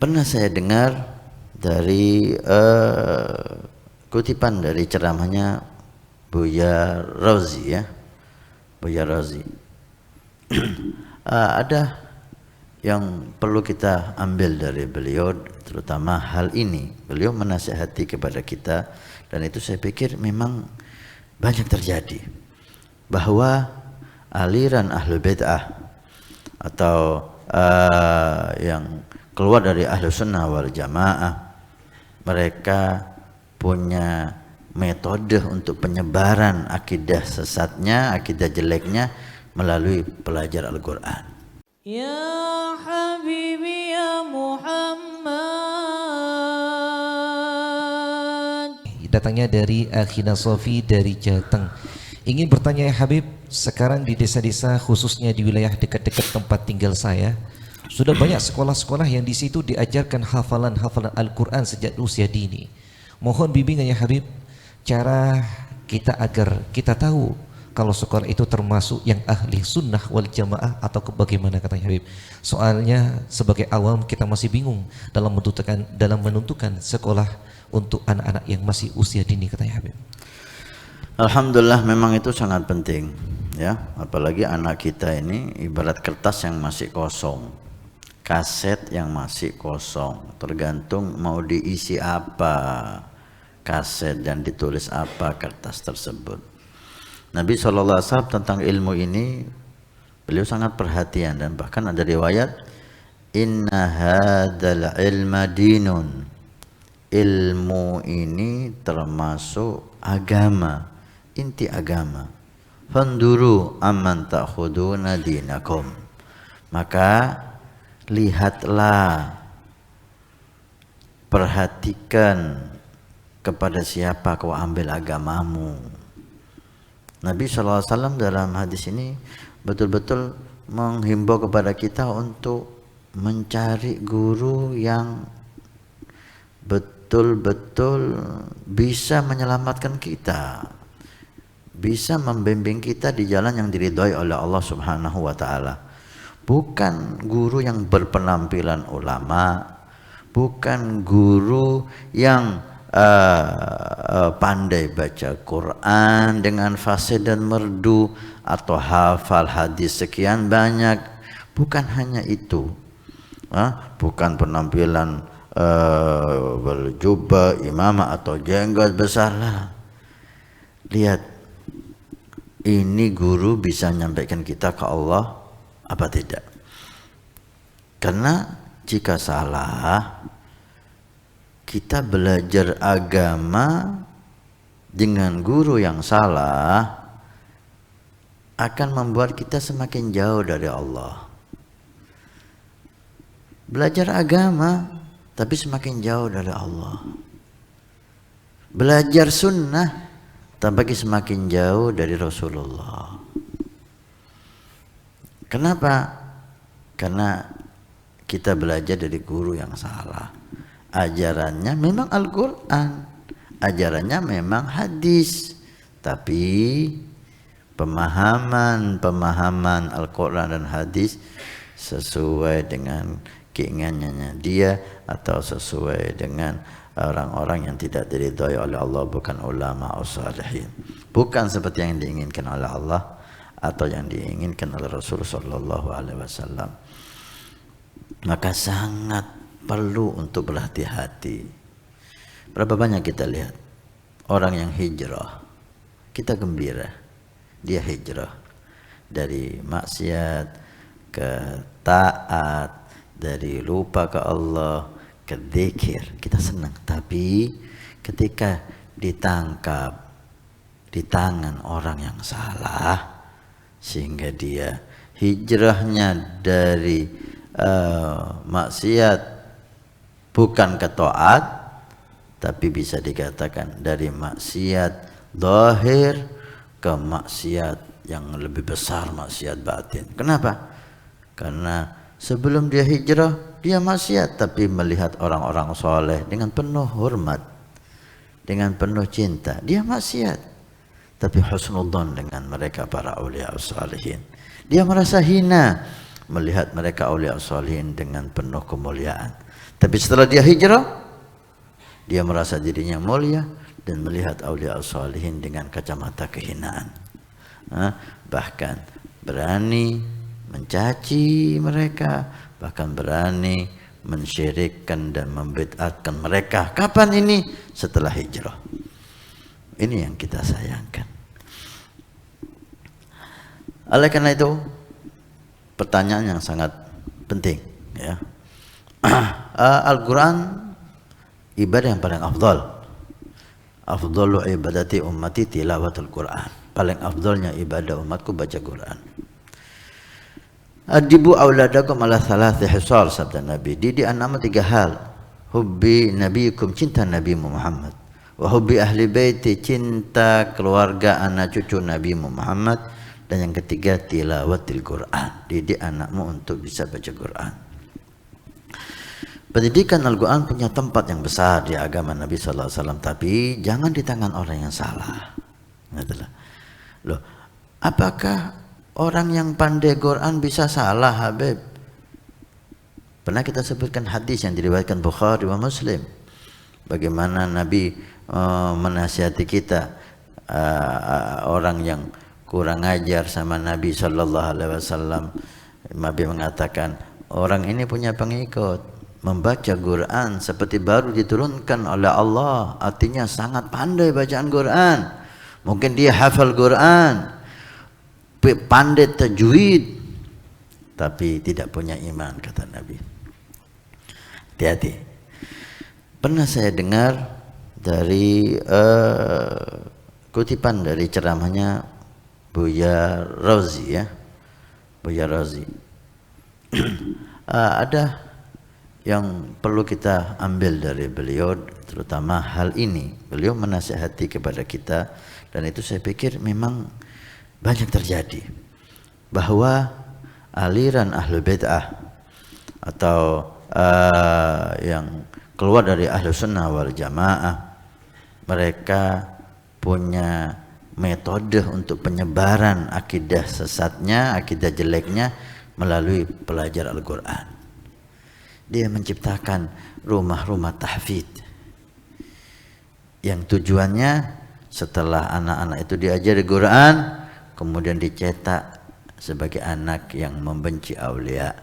Pernah saya dengar dari kutipan dari ceramahnya Buya Razi ya, Buya Razi. Ada yang perlu kita ambil dari beliau, terutama hal ini. Beliau menasihati kepada kita, dan itu saya pikir memang banyak terjadi, bahwa aliran Ahlul Bid'ah atau yang keluar dari Ahlus Sunnah wal Jamaah, mereka punya metode untuk penyebaran akidah sesatnya, akidah jeleknya melalui belajar Al-Quran. Ya Habibi ya Muhammad. Datangnya dari Akhina Sofi dari Jateng. Ingin bertanya ya Habib, sekarang di desa-desa khususnya di wilayah dekat-dekat tempat tinggal saya, sudah banyak sekolah-sekolah yang di situ diajarkan hafalan-hafalan Al-Quran sejak usia dini. Mohon bimbingan ya Habib, cara kita agar kita tahu kalau sekolah itu termasuk yang ahli sunnah wal jamaah atau bagaimana katanya Habib. Soalnya sebagai awam kita masih bingung dalam menentukan sekolah untuk anak-anak yang masih usia dini katanya Habib. Alhamdulillah, memang itu sangat penting ya, apalagi anak kita ini ibarat kertas yang masih kosong, kaset yang masih kosong, tergantung mau diisi apa kaset dan ditulis apa kertas tersebut. Nabi SAW tentang ilmu ini beliau sangat perhatian, dan bahkan ada riwayat inna hadzal ilma dinun, ilmu ini termasuk agama, inti agama. Fanduru amman ta'khuduna dinakum, maka lihatlah, perhatikan kepada siapa kau ambil agamamu. Nabi SAW dalam hadis ini betul-betul menghimbau kepada kita untuk mencari guru yang betul-betul bisa menyelamatkan kita, bisa membimbing kita di jalan yang diridhai oleh Allah Subhanahu wa taala. Bukan guru yang berpenampilan ulama, bukan guru yang pandai baca Quran dengan fasih dan merdu atau hafal hadis sekian banyak. Bukan hanya itu, bukan penampilan berjubah, imamah atau jenggot besar lah. Lihat, ini guru bisa menyampaikan kita ke Allah apa tidak? Karena jika salah, kita belajar agama dengan guru yang salah akan membuat kita semakin jauh dari Allah. Belajar agama tapi semakin jauh dari Allah. Belajar sunnah tapi semakin jauh dari Rasulullah. Kenapa? Karena kita belajar dari guru yang salah. Ajarannya memang Al-Quran, ajarannya memang hadis, tapi pemahaman Al-Quran dan hadis sesuai dengan keinginannya dia atau sesuai dengan orang-orang yang tidak diridhai oleh Allah, bukan ulama atau salihin, bukan seperti yang diinginkan oleh Allah atau yang diinginkan oleh Rasulullah Shallallahu Alaihi Wasallam. Maka sangat perlu untuk berhati-hati. Berapa banyak kita lihat orang yang hijrah, kita gembira, dia hijrah dari maksiat ke taat, dari lupa ke Allah ke dzikir, kita senang. Tapi ketika ditangkap di tangan orang yang salah, sehingga dia hijrahnya dari maksiat bukan ke taat, tapi bisa dikatakan dari maksiat zahir ke maksiat yang lebih besar, maksiat batin. Kenapa? Karena sebelum dia hijrah, dia maksiat tapi melihat orang-orang soleh dengan penuh hormat, dengan penuh cinta. Dia maksiat tapi husnudzon dengan mereka para aulia salihin. Dia merasa hina melihat mereka aulia salihin dengan penuh kemuliaan. Tapi setelah dia hijrah, dia merasa dirinya mulia dan melihat aulia salihin dengan kacamata kehinaan. Bahkan berani mencaci mereka, bahkan berani mensyirikkan dan membid'atkan mereka. Kapan ini? Setelah hijrah. Ini yang kita sayangkan. Oleh karena itu, pertanyaan yang sangat penting, ya. Al-Quran ibadah yang paling afdal. Afdalu ibadati ummati tilawatul Quran. Paling afdalnya ibadah umatku baca Quran. Adibu auladakum ala thalathi hisar, sabda Nabi. Didik anak 3 hal. Hubbi nabiyikum, cinta Nabi Muhammad. Wa hubbi ahli baiti, cinta keluarga anak cucu Nabi Muhammad. Dan yang ketiga, tilawatil Quran. Didik anakmu untuk bisa baca Quran. Pendidikan Al-Quran punya tempat yang besar di agama Nabi SAW. Tapi jangan di tangan orang yang salah. Loh, apakah orang yang pandai Quran bisa salah, Habib? Pernah kita sebutkan hadis yang diriwayatkan Bukhari wa Muslim. Bagaimana Nabi menasihati kita, orang yang kurang ajar sama Nabi SAW. Nabi mengatakan, orang ini punya pengikut, membaca Quran seperti baru diturunkan oleh Allah. Artinya sangat pandai bacaan Quran. Mungkin dia hafal Quran, pandai tajwid, tapi tidak punya iman, kata Nabi. Hati-hati. Pernah saya dengar dari kutipan dari ceramahnya Buya Razi, ya, Buya Razi. Ada yang perlu kita ambil dari beliau, terutama hal ini. Beliau menasihati kepada kita, dan itu saya pikir memang banyak terjadi, bahwa aliran ahlu bid'ah atau yang keluar dari ahlu sunnah wal jamaah, mereka punya metode untuk penyebaran akidah sesatnya, akidah jeleknya melalui pelajar Al-Quran. Dia menciptakan rumah-rumah tahfidz yang tujuannya setelah anak-anak itu diajari Quran, kemudian dicetak sebagai anak yang membenci aulia,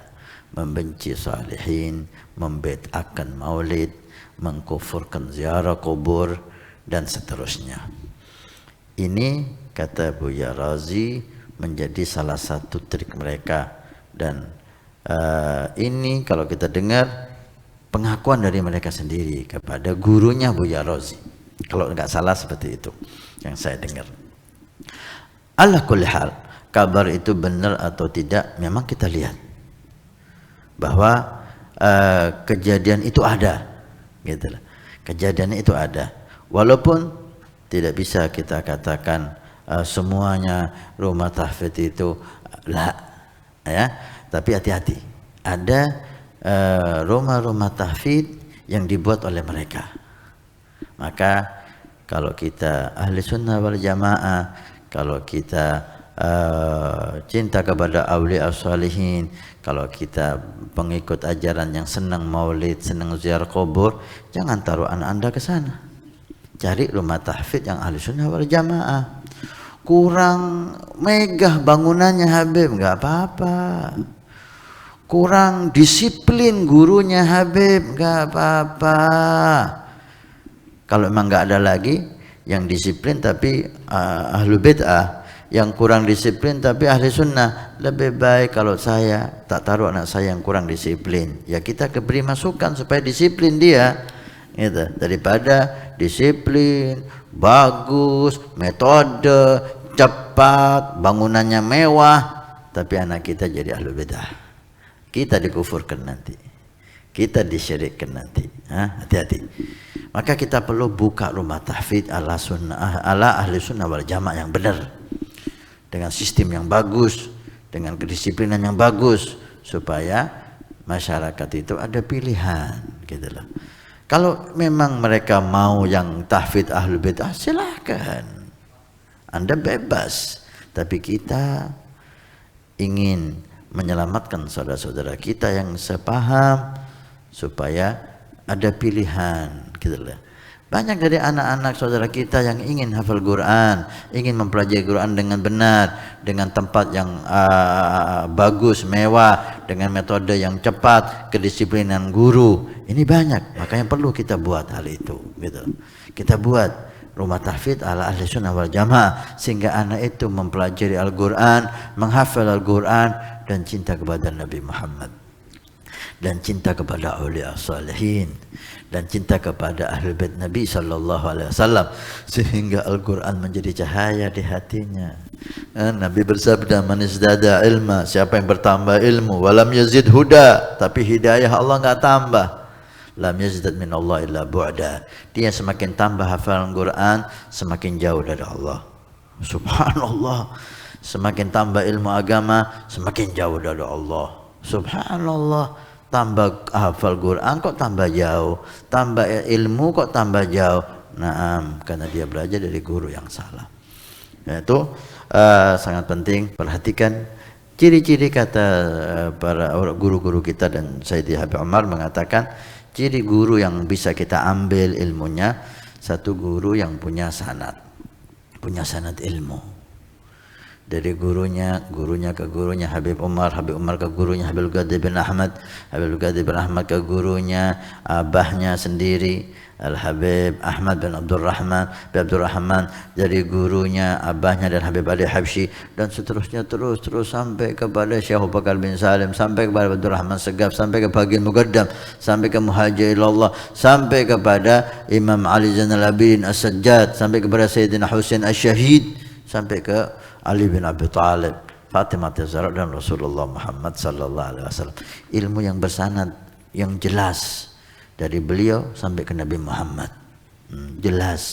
membenci salihin, membid'ahkan maulid, mengkufurkan ziarah kubur, dan seterusnya. Ini, kata Buya Razi, menjadi salah satu trik mereka. Dan ini kalau kita dengar pengakuan dari mereka sendiri kepada gurunya Buya Razi. Kalau nggak salah seperti itu yang saya dengar. Ala kulli hal, kabar itu benar atau tidak memang kita lihat bahwa kejadian itu ada, gitu lah. Kejadian itu ada, walaupun tidak bisa kita katakan semuanya rumah tahfidz itu lah, ya. Tapi hati-hati, ada rumah-rumah tahfidz yang dibuat oleh mereka. Maka kalau kita ahli sunnah wal jamaah, kalau kita cinta kepada aulia salihin, kalau kita pengikut ajaran yang senang maulid, senang ziarah kubur, jangan taruh anak Anda ke sana. Cari rumah tahfidz yang ahli sunnah wal jamaah. Kurang megah bangunannya, Habib, nggak apa-apa. Kurang disiplin gurunya, Habib, nggak apa-apa. Kalau memang nggak ada lagi yang disiplin tapi ahlu bid'ah, yang kurang disiplin tapi ahli sunnah, lebih baik kalau saya tak taruh anak saya yang kurang disiplin. Ya kita beri masukan supaya disiplin dia, gitu, daripada disiplin, bagus, metode, cepat, bangunannya mewah, tapi anak kita jadi ahlu bid'ah. Kita dikufurkan nanti, kita disyirikkan nanti. Hati-hati. Maka kita perlu buka rumah tahfidz ala sunnah, ala ahli sunnah wal jamaah yang benar, dengan sistem yang bagus, dengan kedisiplinan yang bagus, supaya masyarakat itu ada pilihan, gitu loh. Kalau memang mereka mau yang tahfidz ahli bid'ah, silahkan, Anda bebas. Tapi kita ingin menyelamatkan saudara-saudara kita yang sepaham supaya ada pilihan gitu lah. Banyak dari anak-anak saudara kita yang ingin hafal Quran, ingin mempelajari Quran dengan benar, dengan tempat yang bagus, mewah, dengan metode yang cepat, kedisiplinan guru. Ini banyak, makanya perlu kita buat hal itu gitu. Kita buat rumah tahfidz ala ahli sunnah wal jamaah sehingga anak itu mempelajari Al-Quran, menghafal Al-Quran dan cinta kepada Nabi Muhammad, dan cinta kepada aulia salihin, dan cinta kepada ahli bait Nabi sallallahu alaihi wasallam sehingga Al-Quran menjadi cahaya di hatinya. Nabi bersabda, man izdada ilma, siapa yang bertambah ilmu, walam yazid huda, tapi hidayah Allah enggak tambah, lam yazdad min Allah illa bu'da, dia semakin tambah hafalan Quran semakin jauh dari Allah. Subhanallah, semakin tambah ilmu agama semakin jauh dari Allah. Subhanallah, tambah hafal Quran kok tambah jauh, tambah ilmu kok tambah jauh. Naam, karena dia belajar dari guru yang salah. Itu sangat penting. Perhatikan ciri-ciri, kata para guru-guru kita, dan Sayyidi Habib Umar mengatakan ciri guru yang bisa kita ambil ilmunya, satu guru yang punya sanad ilmu. Dari gurunya ke gurunya Habib Umar ke gurunya Habib Qadir bin Ahmad, Habib Qadir bin Ahmad ke gurunya abahnya sendiri Al-Habib Ahmad bin Abdurrahman, dari gurunya abahnya dan Habib Ali Habsyi, dan seterusnya terus sampai kepada Syekh Abu Bakar bin Salim, sampai kepada Abdul Rahman Segaf, sampai ke Baginda Muqaddam, sampai ke Muhajir Ilallah, sampai kepada Imam Ali Zainal Abidin As-Sajjad, sampai kepada Sayyidina Husain Asy-Syahid, sampai ke Ali bin Abi Thalib, Fatimah Zahra, dan Rasulullah Muhammad sallallahu alaihi wasallam. Ilmu yang bersanad, yang jelas dari beliau sampai ke Nabi Muhammad, jelas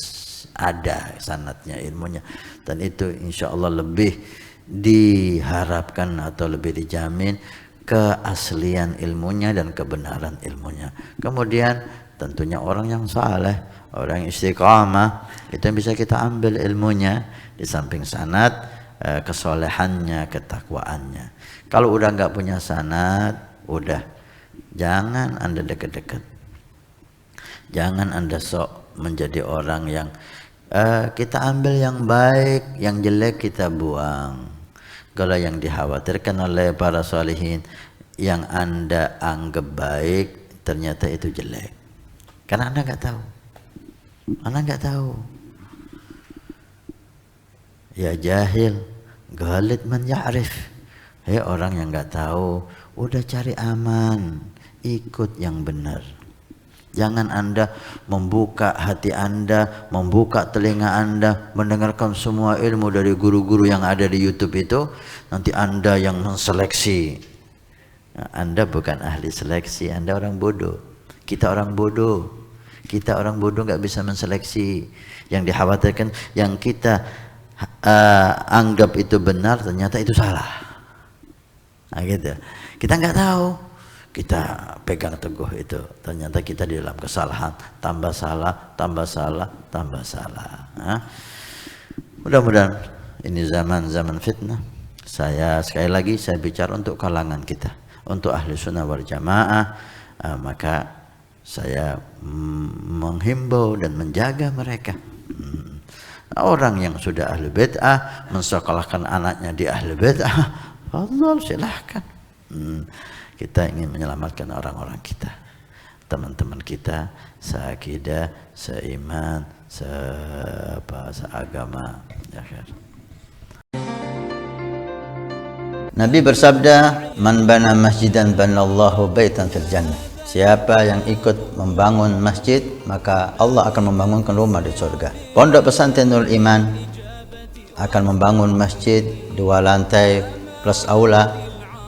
ada sanadnya, ilmunya, dan itu insya Allah lebih diharapkan atau lebih dijamin keaslian ilmunya dan kebenaran ilmunya. Kemudian tentunya orang yang saleh, orang yang istiqamah, itu yang bisa kita ambil ilmunya di samping sanad, kesolehannya, ketakwaannya. Kalau udah nggak punya sanad, udah jangan Anda dekat-dekat, jangan Anda sok menjadi orang yang kita ambil yang baik, yang jelek kita buang. Kalau yang dikhawatirkan oleh para salihin, yang Anda anggap baik ternyata itu jelek, karena Anda nggak tahu. Ya jahil, ghalid man ya'rif. Hei orang yang nggak tahu, udah cari aman, ikut yang benar. Jangan Anda membuka hati Anda, membuka telinga Anda, mendengarkan semua ilmu dari guru-guru yang ada di YouTube itu. Nanti Anda yang menseleksi. Nah, Anda bukan ahli seleksi, Anda orang bodoh. Kita orang bodoh nggak bisa menseleksi. Yang dikhawatirkan, yang kita anggap itu benar ternyata itu salah. Nah, gitu. Kita nggak tahu, kita pegang teguh itu, ternyata kita di dalam kesalahan, tambah salah. Nah, mudah-mudahan ini zaman fitnah. Sekali lagi saya bicara untuk kalangan kita, untuk ahli sunnah wal jamaah, maka saya menghimbau dan menjaga mereka. Orang yang sudah ahli bid'ah mensekolahkan anaknya di ahli bid'ah, fadhal, silahkan. Kita ingin menyelamatkan orang-orang kita, teman-teman kita, seakidah, seiman, seagama. Nabi bersabda, man bana masjidan banallahu baitan fil jannah. Siapa yang ikut membangun masjid, maka Allah akan membangunkan rumah di surga. Pondok Pesantren Nurul Iman akan membangun masjid 2 lantai plus aula.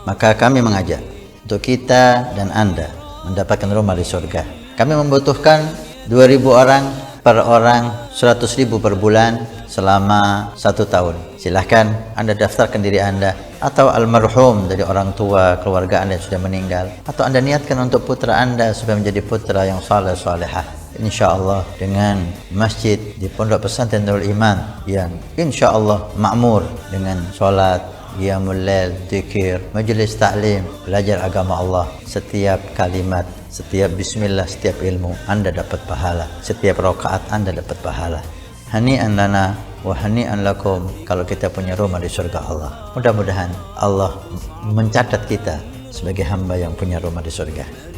Maka kami mengajak untuk kita dan Anda mendapatkan rumah di surga. Kami membutuhkan 2.000 orang, per orang 100.000 per bulan selama 1 tahun. Silahkan Anda daftarkan diri Anda atau almarhum dari orang tua keluarga Anda yang sudah meninggal, atau Anda niatkan untuk putra Anda supaya menjadi putra yang saleh salehah. Insyaallah dengan masjid di Pondok Pesantren Nurul Iman yang insyaallah makmur dengan sholat, qiyamul lail, zikir, majlis taklim, belajar agama Allah. Setiap kalimat, setiap bismillah, setiap ilmu Anda dapat pahala. Setiap rakaat Anda dapat pahala. Hani'an lana wa hani'an lakum kalau kita punya rumah di surga Allah. Mudah-mudahan Allah mencatat kita sebagai hamba yang punya rumah di surga.